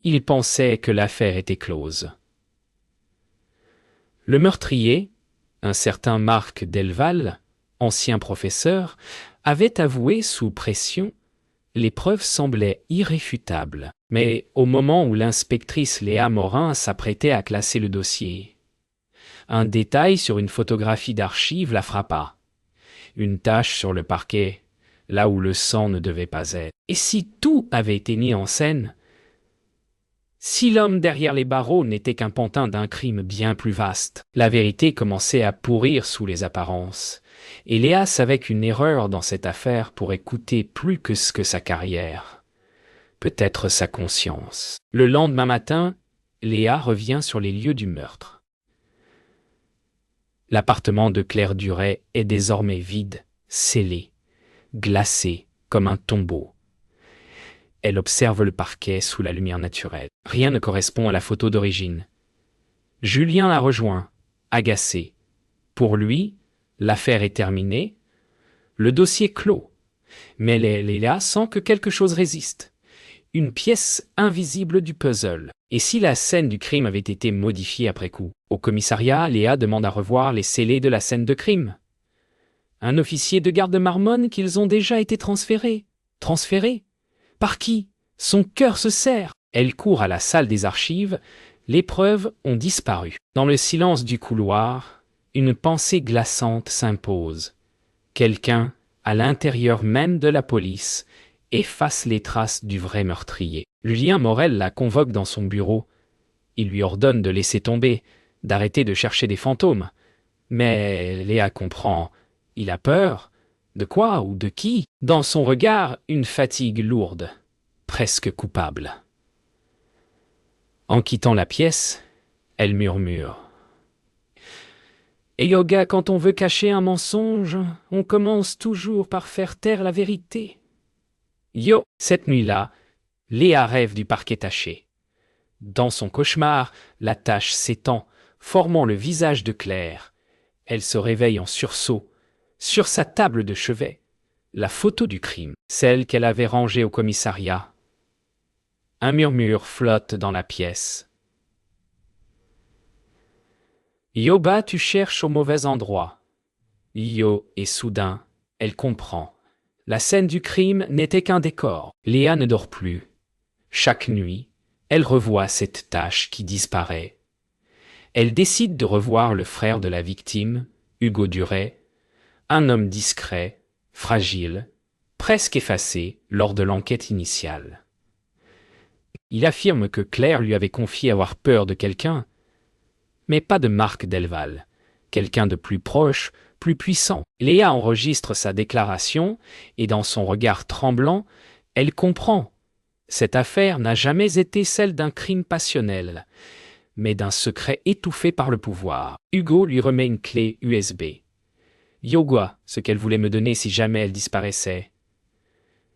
Il pensait que l'affaire était close. Le meurtrier, un certain Marc Delval, ancien professeur, avait avoué sous pression. Les preuves semblaient irréfutables. Mais au moment où l'inspectrice Léa Morin s'apprêtait à classer le dossier, un détail sur une photographie d'archive la frappa. Une tache sur le parquet, là où le sang ne devait pas être. Et si tout avait été mis en scène? Si l'homme derrière les barreaux n'était qu'un pantin d'un crime bien plus vaste? La vérité commençait à pourrir sous les apparences, et Léa savait qu'une erreur dans cette affaire pourrait coûter plus que sa carrière. Peut-être sa conscience. Le lendemain matin, Léa revient sur les lieux du meurtre. L'appartement de Claire Duret est désormais vide, scellé, glacé comme un tombeau. Elle observe le parquet sous la lumière naturelle. Rien ne correspond à la photo d'origine. Julien la rejoint, agacé. Pour lui, l'affaire est terminée, le dossier clos. Mais Léa sent que quelque chose résiste. Une pièce invisible du puzzle. Et si la scène du crime avait été modifiée après coup? Au commissariat, Léa demande à revoir les scellés de la scène de crime. Un officier de garde marmonne qu'ils ont déjà été transférés. Transférés? Par qui? Son cœur se serre. Elle court à la salle des archives. Les preuves ont disparu. Dans le silence du couloir, une pensée glaçante s'impose. Quelqu'un, à l'intérieur même de la police, efface les traces du vrai meurtrier. Julien Morel la convoque dans son bureau. Il lui ordonne de laisser tomber, d'arrêter de chercher des fantômes. Mais Léa comprend. Il a peur. De quoi ou de qui? Dans son regard, une fatigue lourde, presque coupable. En quittant la pièce, elle murmure. Et Yoga, quand on veut cacher un mensonge, on commence toujours par faire taire la vérité. Yo, cette nuit-là, Léa rêve du parquet taché. Dans son cauchemar, la tache s'étend, formant le visage de Claire. Elle se réveille en sursaut. Sur sa table de chevet, la photo du crime, celle qu'elle avait rangée au commissariat. Un murmure flotte dans la pièce. Yoba, tu cherches au mauvais endroit. Yo, et soudain, elle comprend. La scène du crime n'était qu'un décor. Léa ne dort plus. Chaque nuit, elle revoit cette tache qui disparaît. Elle décide de revoir le frère de la victime, Hugo Duret, un homme discret, fragile, presque effacé lors de l'enquête initiale. Il affirme que Claire lui avait confié avoir peur de quelqu'un, mais pas de Marc Delval, quelqu'un de plus proche, plus puissant. Léa enregistre sa déclaration et dans son regard tremblant, elle comprend. Cette affaire n'a jamais été celle d'un crime passionnel, mais d'un secret étouffé par le pouvoir. Hugo lui remet une clé USB. Yoga, ce qu'elle voulait me donner si jamais elle disparaissait.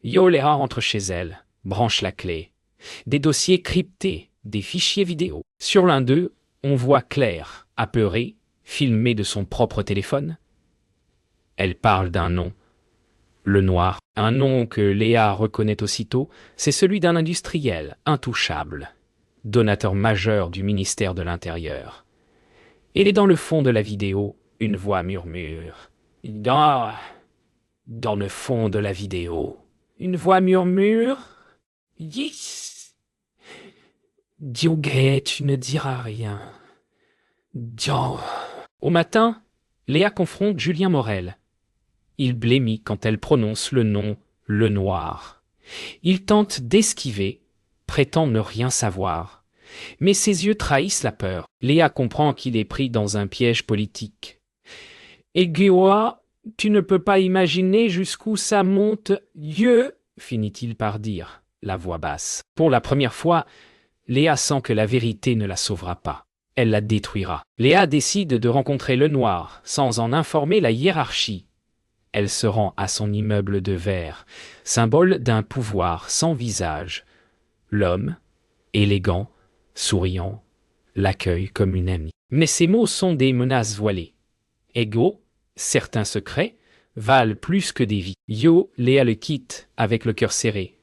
Léa rentre chez elle, branche la clé. Des dossiers cryptés, des fichiers vidéo. Sur l'un d'eux, on voit Claire, apeurée, filmée de son propre téléphone. Elle parle d'un nom, le Noir. Un nom que Léa reconnaît aussitôt, c'est celui d'un industriel intouchable, donateur majeur du ministère de l'Intérieur. Et dans le fond de la vidéo, une voix murmure. Dans le fond de la vidéo, une voix murmure. Yes. Dioguet, tu ne diras rien. Dio. Au matin, Léa confronte Julien Morel. Il blêmit quand elle prononce le nom Le Noir. Il tente d'esquiver, prétend ne rien savoir. Mais ses yeux trahissent la peur. Léa comprend qu'il est pris dans un piège politique. Et Guéoua, tu ne peux pas imaginer jusqu'où ça monte. Dieu, finit-il par dire, la voix basse. Pour la première fois, Léa sent que la vérité ne la sauvera pas. Elle la détruira. Léa décide de rencontrer le Noir, sans en informer la hiérarchie. Elle se rend à son immeuble de verre, symbole d'un pouvoir sans visage. L'homme, élégant, souriant, l'accueille comme une amie. Mais ces mots sont des menaces voilées. Ego, certains secrets, valent plus que des vies. Léa le quitte avec le cœur serré.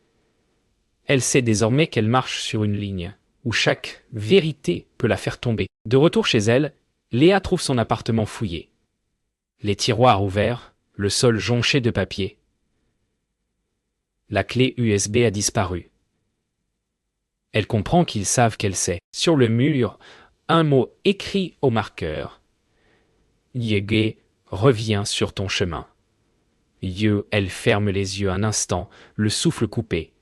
Elle sait désormais qu'elle marche sur une ligne, où chaque vérité peut la faire tomber. De retour chez elle, Léa trouve son appartement fouillé. Les tiroirs ouverts, le sol jonché de papier. La clé USB a disparu. Elle comprend qu'ils savent qu'elle sait. Sur le mur, un mot écrit au marqueur. Yege, reviens sur ton chemin. Elle ferme les yeux un instant, le souffle coupé.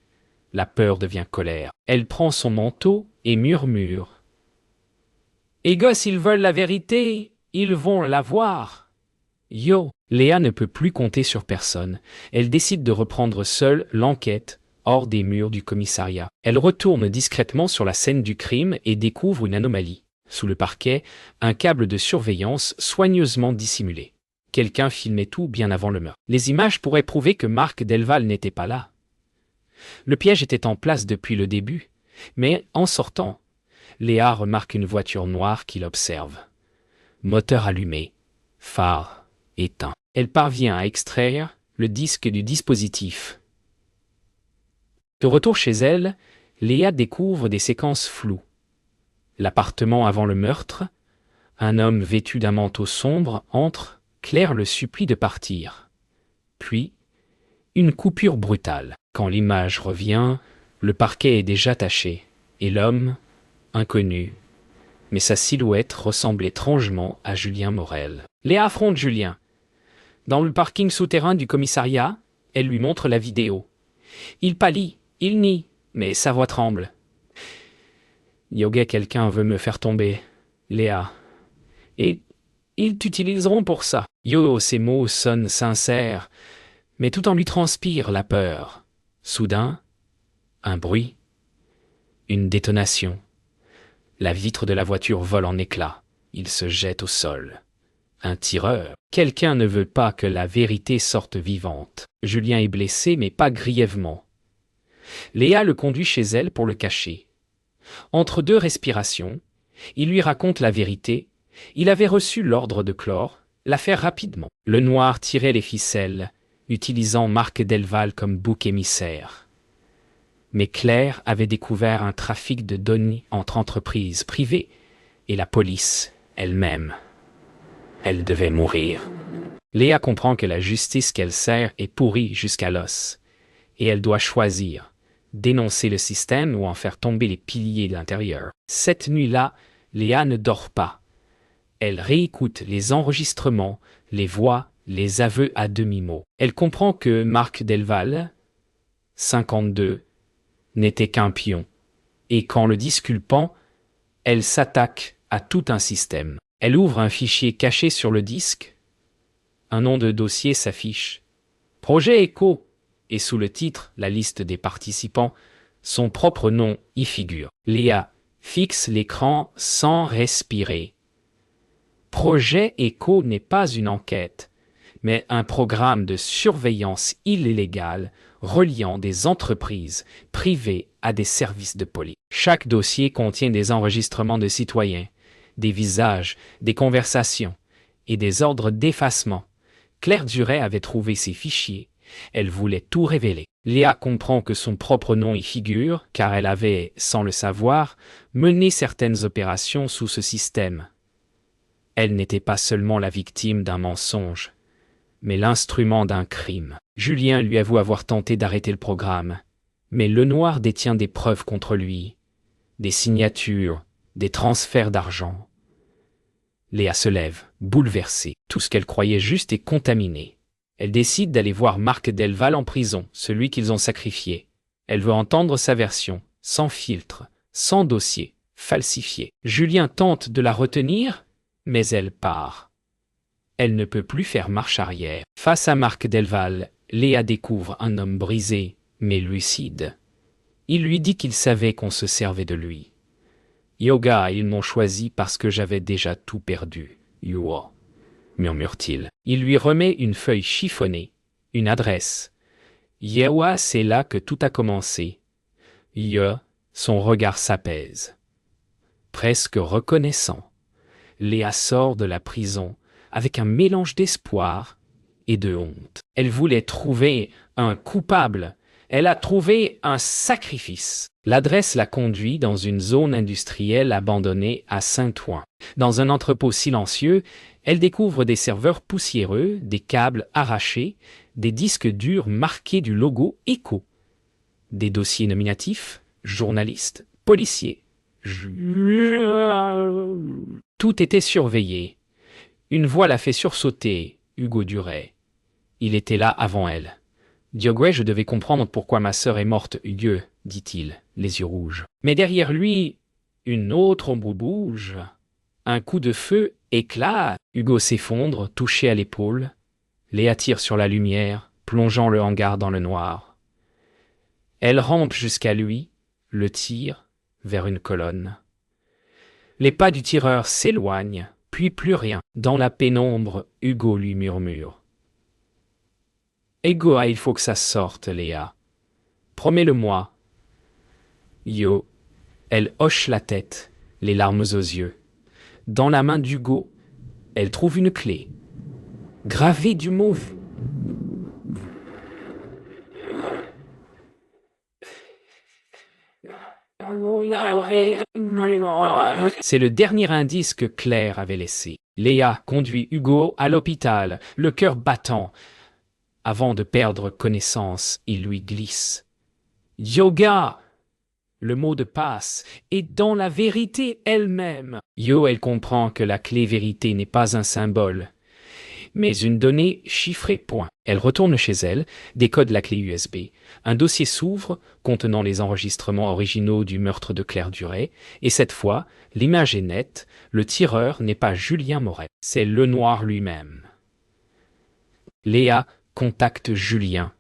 La peur devient colère. Elle prend son manteau et murmure. Et gosses, s'ils veulent la vérité, ils vont la voir. Léa ne peut plus compter sur personne. Elle décide de reprendre seule l'enquête hors des murs du commissariat. Elle retourne discrètement sur la scène du crime et découvre une anomalie. Sous le parquet, un câble de surveillance soigneusement dissimulé. Quelqu'un filmait tout bien avant le meurtre. Les images pourraient prouver que Marc Delval n'était pas là. Le piège était en place depuis le début, mais en sortant, Léa remarque une voiture noire qui l'observe. Moteur allumé, phare éteint. Elle parvient à extraire le disque du dispositif. De retour chez elle, Léa découvre des séquences floues. L'appartement avant le meurtre, un homme vêtu d'un manteau sombre entre, Claire le supplie de partir. Puis, une coupure brutale. Quand l'image revient, le parquet est déjà taché, et l'homme, inconnu, mais sa silhouette ressemble étrangement à Julien Morel. Léa affronte Julien. Dans le parking souterrain du commissariat, elle lui montre la vidéo. Il pâlit, il nie, mais sa voix tremble. Quelqu'un veut me faire tomber, Léa. Et ils t'utiliseront pour ça. Ces mots sonnent sincères, mais tout en lui transpire la peur. Soudain, un bruit, une détonation. La vitre de la voiture vole en éclats. Il se jette au sol. Un tireur. Quelqu'un ne veut pas que la vérité sorte vivante. Julien est blessé, mais pas grièvement. Léa le conduit chez elle pour le cacher. Entre deux respirations, il lui raconte la vérité. Il avait reçu l'ordre de clore l'affaire rapidement. Le noir tirait les ficelles, utilisant Marc Delval comme bouc émissaire. Mais Claire avait découvert un trafic de données entre entreprises privées et la police elle-même. Elle devait mourir. Léa comprend que la justice qu'elle sert est pourrie jusqu'à l'os, et elle doit choisir, dénoncer le système ou en faire tomber les piliers de l'intérieur. Cette nuit-là, Léa ne dort pas. Elle réécoute les enregistrements, les voix, les aveux à demi-mot. Elle comprend que Marc Delval, 52, n'était qu'un pion, et qu'en le disculpant, elle s'attaque à tout un système. Elle ouvre un fichier caché sur le disque. Un nom de dossier s'affiche. Projet Echo, et sous le titre, la liste des participants, son propre nom y figure. Léa fixe l'écran sans respirer. Projet Echo n'est pas une enquête, mais un programme de surveillance illégale reliant des entreprises privées à des services de police. Chaque dossier contient des enregistrements de citoyens, des visages, des conversations et des ordres d'effacement. Claire Duret avait trouvé ces fichiers. Elle voulait tout révéler. Léa comprend que son propre nom y figure, car elle avait, sans le savoir, mené certaines opérations sous ce système. Elle n'était pas seulement la victime d'un mensonge, mais l'instrument d'un crime. Julien lui avoue avoir tenté d'arrêter le programme, mais le noir détient des preuves contre lui, des signatures, des transferts d'argent. Léa se lève, bouleversée. Tout ce qu'elle croyait juste est contaminé. Elle décide d'aller voir Marc Delval en prison, celui qu'ils ont sacrifié. Elle veut entendre sa version, sans filtre, sans dossier, falsifié. Julien tente de la retenir, mais elle part. Elle ne peut plus faire marche arrière. Face à Marc Delval, Léa découvre un homme brisé, mais lucide. Il lui dit qu'il savait qu'on se servait de lui. Ils m'ont choisi parce que j'avais déjà tout perdu. Murmure-t-il. Il lui remet une feuille chiffonnée, une adresse. C'est là que tout a commencé. Son regard s'apaise. Presque reconnaissant, Léa sort de la prison avec un mélange d'espoir et de honte. Elle voulait trouver un coupable, Elle a trouvé un sacrifice. L'adresse la conduit dans une zone industrielle abandonnée à Saint-Ouen. Dans un entrepôt silencieux, elle découvre des serveurs poussiéreux, des câbles arrachés, des disques durs marqués du logo Echo, des dossiers nominatifs, journalistes, policiers. Tout était surveillé. Une voix l'a fait sursauter, Hugo Duret. Il était là avant elle. Diogwe, je devais comprendre pourquoi ma sœur est morte, Hugues, dit-il, les yeux rouges. Mais derrière lui, une autre ombre bouge. Un coup de feu éclate. Hugo s'effondre, touché à l'épaule. Léa tire sur la lumière, plongeant le hangar dans le noir. Elle rampe jusqu'à lui, le tire vers une colonne. Les pas du tireur s'éloignent, puis plus rien. Dans la pénombre, Hugo lui murmure. « Hugo, il faut que ça sorte, Léa. Promets-le-moi. » Yo, elle hoche la tête, les larmes aux yeux. Dans la main d'Hugo, elle trouve une clé, gravée du mot. C'est le dernier indice que Claire avait laissé. Léa conduit Hugo à l'hôpital, le cœur battant. Avant de perdre connaissance, il lui glisse. Yoga! Le mot de passe est dans la vérité elle-même. Elle comprend que la clé vérité n'est pas un symbole, mais une donnée chiffrée, point. Elle retourne chez elle, décode la clé USB. Un dossier s'ouvre contenant les enregistrements originaux du meurtre de Claire Duret, et cette fois, l'image est nette, le tireur n'est pas Julien Moret, c'est Lenoir lui-même. Léa contacte Julien.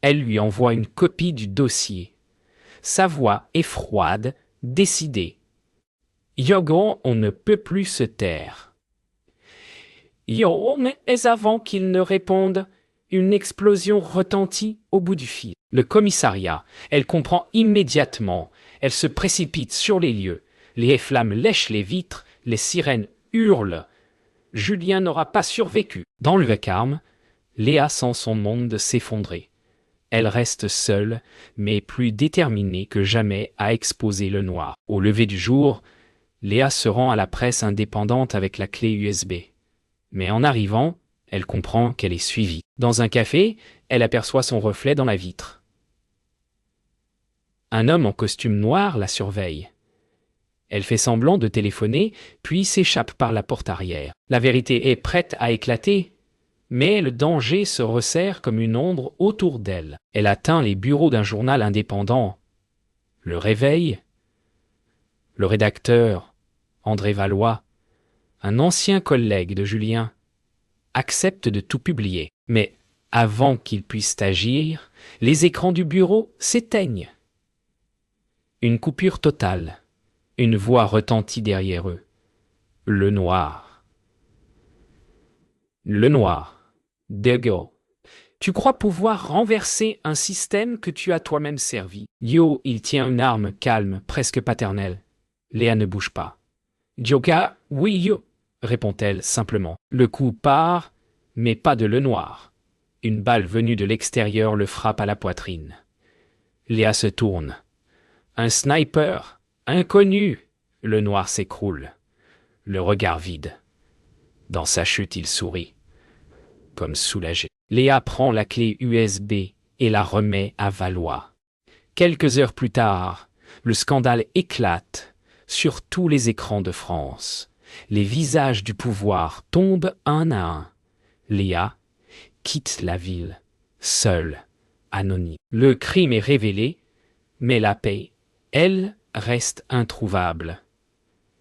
Elle lui envoie une copie du dossier. Sa voix est froide, décidée. Yogon, on ne peut plus se taire. Mais avant qu'il ne réponde, une explosion retentit au bout du fil. Le commissariat, elle comprend immédiatement. Elle se précipite sur les lieux. Les flammes lèchent les vitres, les sirènes hurlent. Julien n'aura pas survécu. Dans le vacarme, Léa sent son monde s'effondrer. Elle reste seule, mais plus déterminée que jamais à exposer le noir. Au lever du jour, Léa se rend à la presse indépendante avec la clé USB. Mais en arrivant, elle comprend qu'elle est suivie. Dans un café, elle aperçoit son reflet dans la vitre. Un homme en costume noir la surveille. Elle fait semblant de téléphoner, puis s'échappe par la porte arrière. La vérité est prête à éclater, mais le danger se resserre comme une ombre autour d'elle. Elle atteint les bureaux d'un journal indépendant. Le réveil. Le rédacteur, André Valois, un ancien collègue de Julien, accepte de tout publier. Mais avant qu'ils puissent agir, les écrans du bureau s'éteignent. Une coupure totale. Une voix retentit derrière eux. Le noir. Le noir. Dego. Tu crois pouvoir renverser un système que tu as toi-même servi. Il tient une arme calme, presque paternelle. Léa ne bouge pas. Joka, oui, répond-elle simplement. Le coup part, mais pas de Lenoir. Une balle venue de l'extérieur le frappe à la poitrine. Léa se tourne. Un sniper, inconnu. Lenoir s'écroule. Le regard vide. Dans sa chute, il sourit. Comme soulagé. Léa prend la clé USB et la remet à Valois. Quelques heures plus tard, le scandale éclate sur tous les écrans de France. Les visages du pouvoir tombent un à un. Léa quitte la ville, seule, anonyme. Le crime est révélé, mais la paix, elle, reste introuvable.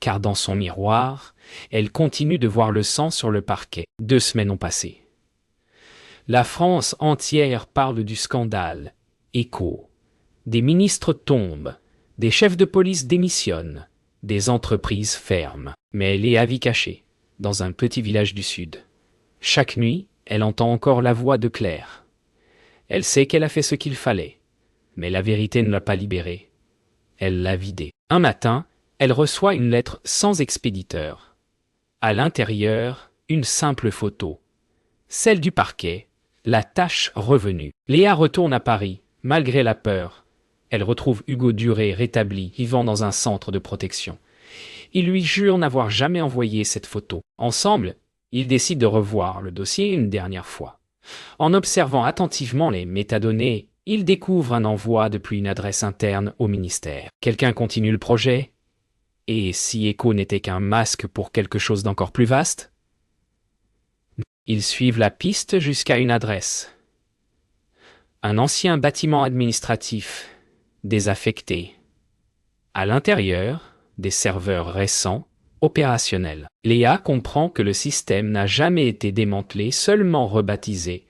Car dans son miroir, elle continue de voir le sang sur le parquet. 2 semaines ont passé. La France entière parle du scandale. Écho. Des ministres tombent, des chefs de police démissionnent, des entreprises ferment. Mais elle est à vie cachée, dans un petit village du Sud. Chaque nuit, elle entend encore la voix de Claire. Elle sait qu'elle a fait ce qu'il fallait, mais la vérité ne l'a pas libérée. Elle l'a vidée. Un matin, elle reçoit une lettre sans expéditeur. À l'intérieur, une simple photo. Celle du parquet, la tâche revenue. Léa retourne à Paris, Malgré la peur, elle retrouve Hugo Duré rétabli, vivant dans un centre de protection. Il lui jure n'avoir jamais envoyé cette photo. Ensemble, ils décident de revoir le dossier une dernière fois. En observant attentivement les métadonnées, ils découvrent un envoi depuis une adresse interne au ministère. Quelqu'un continue le projet? Et si Echo n'était qu'un masque pour quelque chose d'encore plus vaste? Ils suivent la piste jusqu'à une adresse. Un ancien bâtiment administratif, désaffecté. À l'intérieur, des serveurs récents, opérationnels. Léa comprend que le système n'a jamais été démantelé, seulement rebaptisé.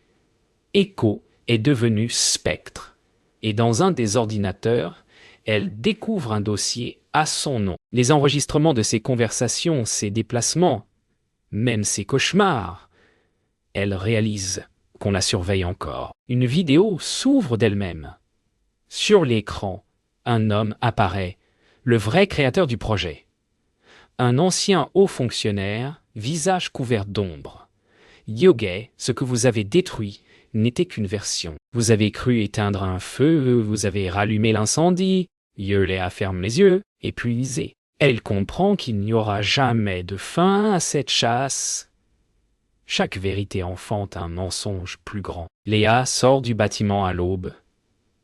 Echo est devenu Spectre. Et dans un des ordinateurs, elle découvre un dossier à son nom. Les enregistrements de ses conversations, ses déplacements, même ses cauchemars. Elle réalise qu'on la surveille encore. Une vidéo s'ouvre d'elle-même. Sur l'écran, un homme apparaît, le vrai créateur du projet. Un ancien haut fonctionnaire, visage couvert d'ombre. Yoge, ce que vous avez détruit n'était qu'une version. Vous avez cru éteindre un feu, vous avez rallumé l'incendie. Léa ferme les yeux, épuisée. Elle comprend qu'il n'y aura jamais de fin à cette chasse. Chaque vérité enfante un mensonge plus grand. Léa sort du bâtiment à l'aube.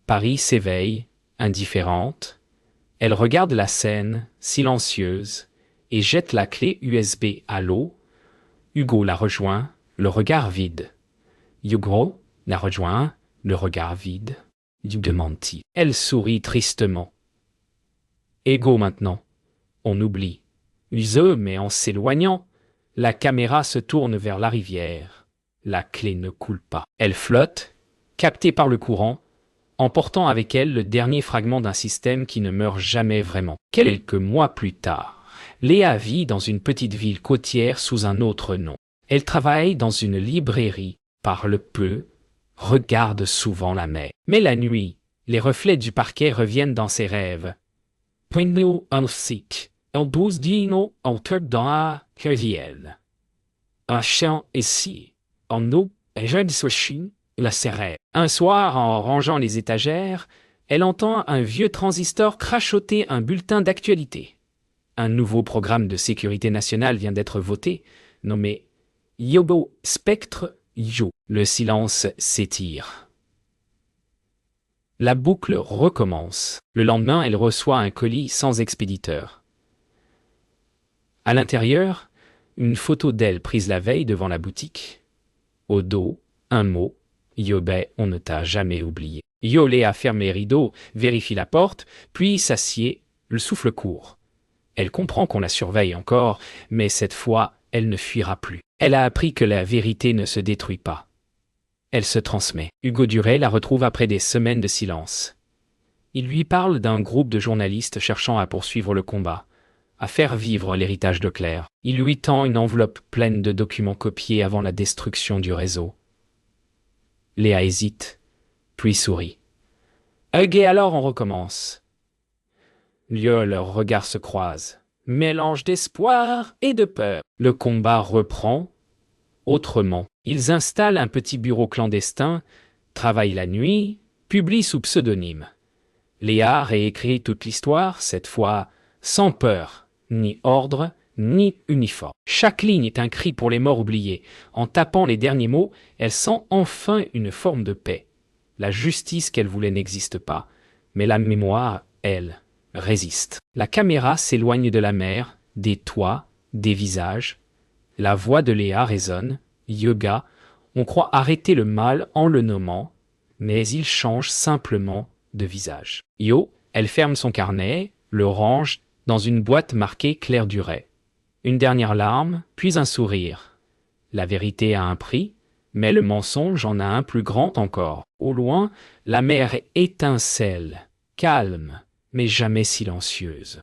Paris s'éveille, indifférente. Elle regarde la scène, silencieuse, et jette la clé USB à l'eau. Hugo la rejoint, le regard vide. Hugo la rejoint, le regard vide. Demande-t-il. Elle sourit tristement. Ego maintenant. On oublie. Mais en s'éloignant, la caméra se tourne vers la rivière. La clé ne coule pas. Elle flotte, captée par le courant, emportant avec elle le dernier fragment d'un système qui ne meurt jamais vraiment. Quelques mois plus tard, Léa vit dans une petite ville côtière sous un autre nom. Elle travaille dans une librairie, parle peu, regarde souvent la mer. Mais la nuit, les reflets du parquet reviennent dans ses rêves. Pino un site, el douze dino alter dans la rivière. Un chien ici, en eau, et je suis la serrée. Un soir, en rangeant les étagères, elle entend un vieux transistor crachoter un bulletin d'actualité. Un nouveau programme de sécurité nationale vient d'être voté, nommé Yobo Spectre Yo. Le silence s'étire. La boucle recommence. Le lendemain, elle reçoit un colis sans expéditeur. À l'intérieur, une photo d'elle prise la veille devant la boutique. Au dos, un mot. Yobé, on ne t'a jamais oublié. Léa ferme les rideaux, vérifie la porte, puis s'assied, le souffle court. Elle comprend qu'on la surveille encore, mais cette fois, elle ne fuira plus. Elle a appris que la vérité ne se détruit pas. Elle se transmet. Hugo Duré la retrouve après des semaines de silence. Il lui parle d'un groupe de journalistes cherchant à poursuivre le combat, à faire vivre l'héritage de Claire. Il lui tend une enveloppe pleine de documents copiés avant la destruction du réseau. Léa hésite, puis sourit. Ok, alors on recommence. Leurs regards se croisent. Mélange d'espoir et de peur. Le combat reprend. Autrement, ils installent un petit bureau clandestin, travaillent la nuit, publient sous pseudonyme. Léa réécrit toute l'histoire, cette fois sans peur, ni ordre, ni uniforme. Chaque ligne est un cri pour les morts oubliés. En tapant les derniers mots, elle sent enfin une forme de paix. La justice qu'elle voulait n'existe pas, mais la mémoire, elle, résiste. La caméra s'éloigne de la mer, des toits, des visages. La voix de Léa résonne. Yoga, on croit arrêter le mal en le nommant, mais il change simplement de visage. Elle ferme son carnet, le range dans une boîte marquée Claire Duré. Une dernière larme, puis un sourire. La vérité a un prix, mais le mensonge en a un plus grand encore. Au loin, la mer étincelle, calme, mais jamais silencieuse.